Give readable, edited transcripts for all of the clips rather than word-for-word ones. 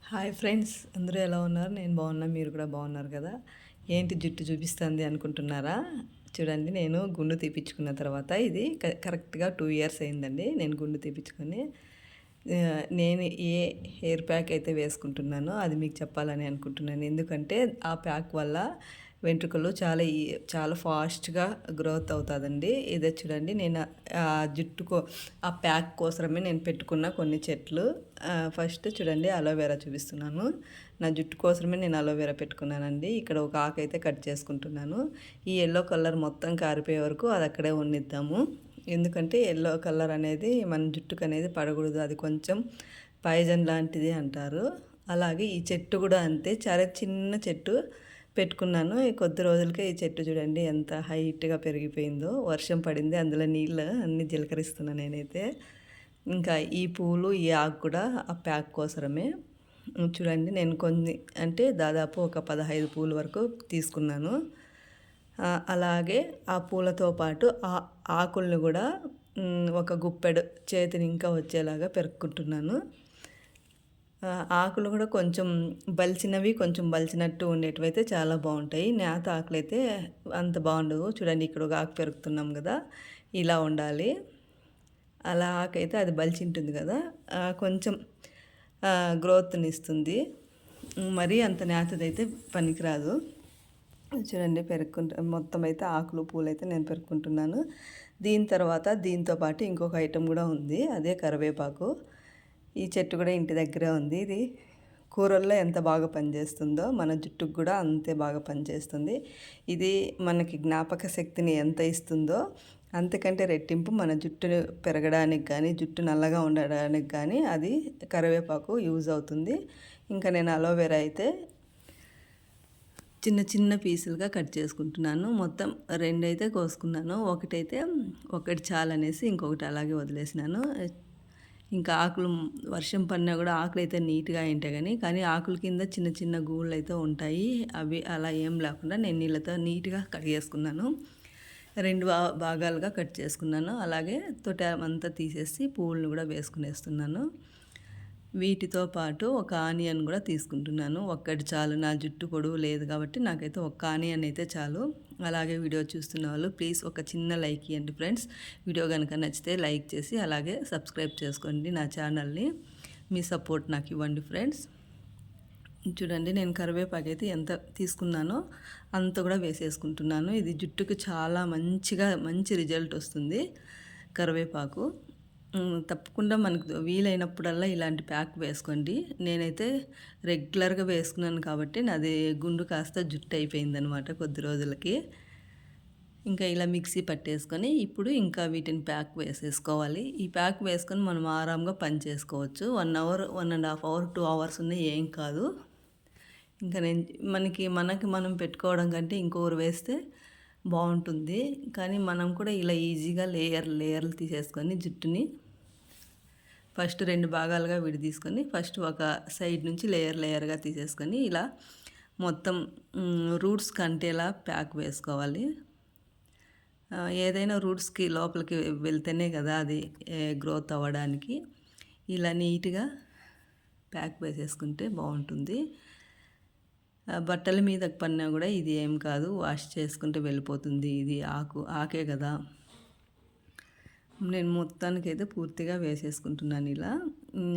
Hi friends, అందరూ ఎలా ఉన్నారు? నేను బాగున్నా, మీరు కూడా బాగున్నారు కదా? ఏంటి జుట్టు చూపిస్తుంది అనుకుంటున్నారా? చూడండి, నేను గుండు తీపించుకున్న తర్వాత ఇది కరెక్ట్గా 2 ఇయర్స్ అయిందండి నేను గుండు తీపించుకొని. నేను ఏ హెయిర్ ప్యాక్ అయితే వేసుకుంటున్నానో అది మీకు చెప్పాలని అనుకుంటున్నాను. ఎందుకంటే ఆ ప్యాక్ వల్ల వెంట్రుకలు చాలా ఫాస్ట్గా గ్రోత్ అవుతుందండి. ఇదే చూడండి, నేను ఆ జుట్టుకో ఆ ప్యాక్ కోసమే నేను పెట్టుకున్న కొన్ని చెట్లు. ఫస్ట్ చూడండి, అలోవెరా చూపిస్తున్నాను. నా జుట్టు కోసమే నేను అలోవెరా పెట్టుకున్నానండి. ఇక్కడ ఒక ఆకు అయితే కట్ చేసుకుంటున్నాను. ఈ ఎల్లో కలర్ మొత్తం కారిపోయే వరకు అది అక్కడే ఉన్నిద్దాము. ఎందుకంటే ఎల్లో కలర్ అనేది మన జుట్టుకు అనేది పడకూడదు, అది కొంచెం పాయిజన్ లాంటిది అంటారు. అలాగే ఈ చెట్టు కూడా అంతే, చాలా చిన్న చెట్టు పెట్టుకున్నాను. ఈ కొద్ది రోజులకే ఈ చెట్టు చూడండి ఎంత హైట్గా పెరిగిపోయిందో. వర్షం పడింది, అందులో నీళ్ళు అన్నీ జీలకరిస్తున్నాను నేనైతే. ఇంకా ఈ పూలు, ఈ ఆకు కూడా ఆ ప్యాక్ కోసమే. చూడండి, నేను కొన్ని అంటే దాదాపు ఒక 15 పూల వరకు తీసుకున్నాను. అలాగే ఆ పూలతో పాటు ఆ ఆకులను కూడా ఒక గుప్పెడు చేతిని ఇంకా వచ్చేలాగా పెరుక్కుంటున్నాను. ఆకులు కూడా కొంచెం బలిసినవి, కొంచెం బలిసినట్టు ఉండేటివైతే చాలా బాగుంటాయి. నేత ఆకులు అయితే అంత బాగుండవు. చూడండి, ఇక్కడ ఒక ఆకు పెరుకుతున్నాం కదా, ఇలా ఉండాలి. అలా ఆకైతే అది బలిసి ఉంటుంది కదా, కొంచెం గ్రోత్ని ఇస్తుంది. మరీ అంత నేతదైతే పనికిరాదు. చూడండి, మొత్తం అయితే ఆకులు పూలు అయితే నేను పెరుక్కుంటున్నాను. దీని తర్వాత దీంతో పాటు ఇంకొక ఐటెం కూడా ఉంది, అదే కరివేపాకు. ఈ చెట్టు కూడా ఇంటి దగ్గరే ఉంది. ఇది కూరల్లో ఎంత బాగా పనిచేస్తుందో మన జుట్టుకు కూడా అంతే బాగా పనిచేస్తుంది. ఇది మనకి జ్ఞాపక శక్తిని ఎంత ఇస్తుందో అంతకంటే రెట్టింపు మన జుట్టు పెరగడానికి కానీ, జుట్టు నల్లగా ఉండడానికి కానీ అది కరివేపాకు యూజ్ అవుతుంది. ఇంకా నేను అలోవెరా అయితే చిన్న చిన్న పీసులుగా కట్ చేసుకుంటున్నాను. మొత్తం 2 అయితే కోసుకున్నాను. ఒకటి చాలనేసి ఇంకొకటి అలాగే వదిలేసినాను. ఇంకా ఆకులు వర్షం పడినా కూడా ఆకులు అయితే నీట్గా ఉంటాయి, కానీ ఆకుల కింద చిన్న చిన్న గూళ్ళు అయితే ఉంటాయి. అవి అలా ఏం లేకుండా నేను నీళ్ళతో నీట్గా కడిగేసుకున్నాను. 2 భాగాలుగా కట్ చేసుకున్నాను. అలాగే తొట అంతా తీసేసి పువ్వులను కూడా వేసుకునేస్తున్నాను. వీటితో పాటు ఒక ఆనియన్ కూడా తీసుకుంటున్నాను. ఒక్కటి చాలు, నా జుట్టు పొడవు లేదు కాబట్టి నాకైతే ఒక్క ఆనియన్ అయితే చాలు. అలాగే వీడియో చూస్తున్న వాళ్ళు ప్లీజ్ ఒక చిన్న లైక్ ఇవ్వండి ఫ్రెండ్స్. వీడియో కనుక నచ్చితే లైక్ చేసి అలాగే సబ్స్క్రైబ్ చేసుకోండి నా ఛానల్ని. మీ సపోర్ట్ నాకు ఇవ్వండి ఫ్రెండ్స్. చూడండి, నేను కరివేపాకు అయితే ఎంత తీసుకున్నానో అంత కూడా వేసేసుకుంటున్నాను. ఇది జుట్టుకు చాలా మంచి రిజల్ట్ వస్తుంది కరివేపాకు. తప్పకుండా మనకు వీలైనప్పుడల్లా ఇలాంటి ప్యాక్ వేసుకోండి. నేనైతే రెగ్యులర్గా వేసుకున్నాను కాబట్టి నాది గుండు కాస్త జుట్టు అయిపోయిందనమాట కొద్ది రోజులకి. ఇంకా ఇలా మిక్సీ పట్టేసుకొని ఇప్పుడు ఇంకా వీటిని ప్యాక్ వేసేసుకోవాలి. ఈ ప్యాక్ వేసుకొని మనం ఆరాంగా పని చేసుకోవచ్చు. 1 అవర్, 1.5 అవర్, 2 అవర్స్ ఉన్నాయి, ఏం కాదు. ఇంకా మనకి మనం పెట్టుకోవడం కంటే ఇంకొకరు వేస్తే బాగుంటుంది. కానీ మనం కూడా ఇలా ఈజీగా లేయర్లు తీసేసుకొని జుట్టుని ఫస్ట్ 2 భాగాలుగా తీసుకొని ఫస్ట్ ఒక సైడ్ నుంచి లేయర్గా తీసేసుకొని ఇలా మొత్తం రూట్స్ కంటేలా ప్యాక్ వేసుకోవాలి. ఏదైనా రూట్స్కి లోపలికి వెళ్తేనే కదా అది గ్రోత్ అవ్వడానికి. ఇలా నీట్గా ప్యాక్ వేసేసుకుంటే బాగుంటుంది. బట్టల మీద పడినా కూడా ఇది ఏం కాదు, వాష్ చేసుకుంటే వెళ్ళిపోతుంది. ఇది ఆకే కదా. నేను మొత్తానికైతే పూర్తిగా వేసేసుకుంటున్నాను ఇలా.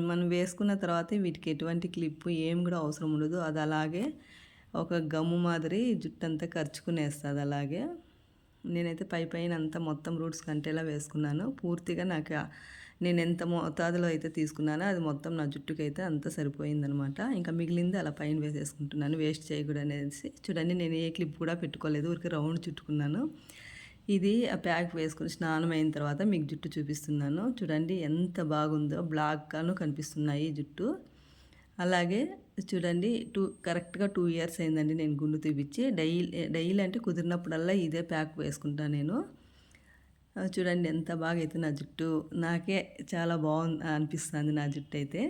మనం వేసుకున్న తర్వాత వీటికి ఎటువంటి క్లిప్పు ఏం కూడా అవసరం ఉండదు. అది అలాగే ఒక గమ్ము మాదిరి జుట్టంతా ఖర్చుకునేస్తుంది. అలాగే నేనైతే పైన అంతా మొత్తం రూట్స్ కంటేలా వేసుకున్నాను. పూర్తిగా నేను ఎంత మోతాదులో అయితే తీసుకున్నానో అది మొత్తం నా జుట్టుకి అయితే అంత సరిపోయిందనమాట. ఇంకా మిగిలింది అలా పైన వేసేసుకుంటున్నాను, వేస్ట్ చేయకూడదు అనేసి. చూడండి, నేను ఏ క్లిప్ కూడా పెట్టుకోలేదు, ఊరికి రౌండ్ చుట్టుకున్నాను. ఇది ఆ ప్యాక్ వేసుకుని స్నానం అయిన తర్వాత మీకు జుట్టు చూపిస్తున్నాను. చూడండి ఎంత బాగుందో, బ్లాక్గాను కనిపిస్తున్నాయి జుట్టు. అలాగే చూడండి, కరెక్ట్గా 2 ఇయర్స్ అయిందండి నేను గుండు తీపిచ్చి. డైలీ అంటే కుదిరినప్పుడల్లా ఇదే ప్యాక్ వేసుకుంటాను నేను. చూడండి ఎంత బాగా అయితే నా జుట్టు, నాకే చాలా బాగుంది అనిపిస్తుంది నా జుట్టు అయితే.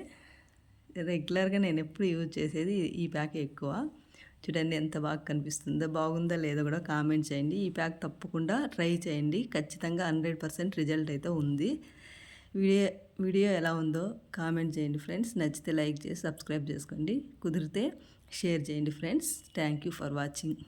రెగ్యులర్గా నేను ఎప్పుడు యూజ్ చేసేది ఈ ప్యాక్ ఎక్కువ. చూడండి ఎంత బాగా కనిపిస్తుందో. బాగుందా లేదో కూడా కామెంట్ చేయండి. ఈ ప్యాక్ తప్పకుండా ట్రై చేయండి, ఖచ్చితంగా 100% రిజల్ట్ అయితే ఉంది. వీడియో వీడియో ఎలా ఉందో కామెంట్ చేయండి ఫ్రెండ్స్. నచ్చితే లైక్ చేసి సబ్స్క్రైబ్ చేసుకోండి. కుదిరితే షేర్ చేయండి friends. Thank you for watching.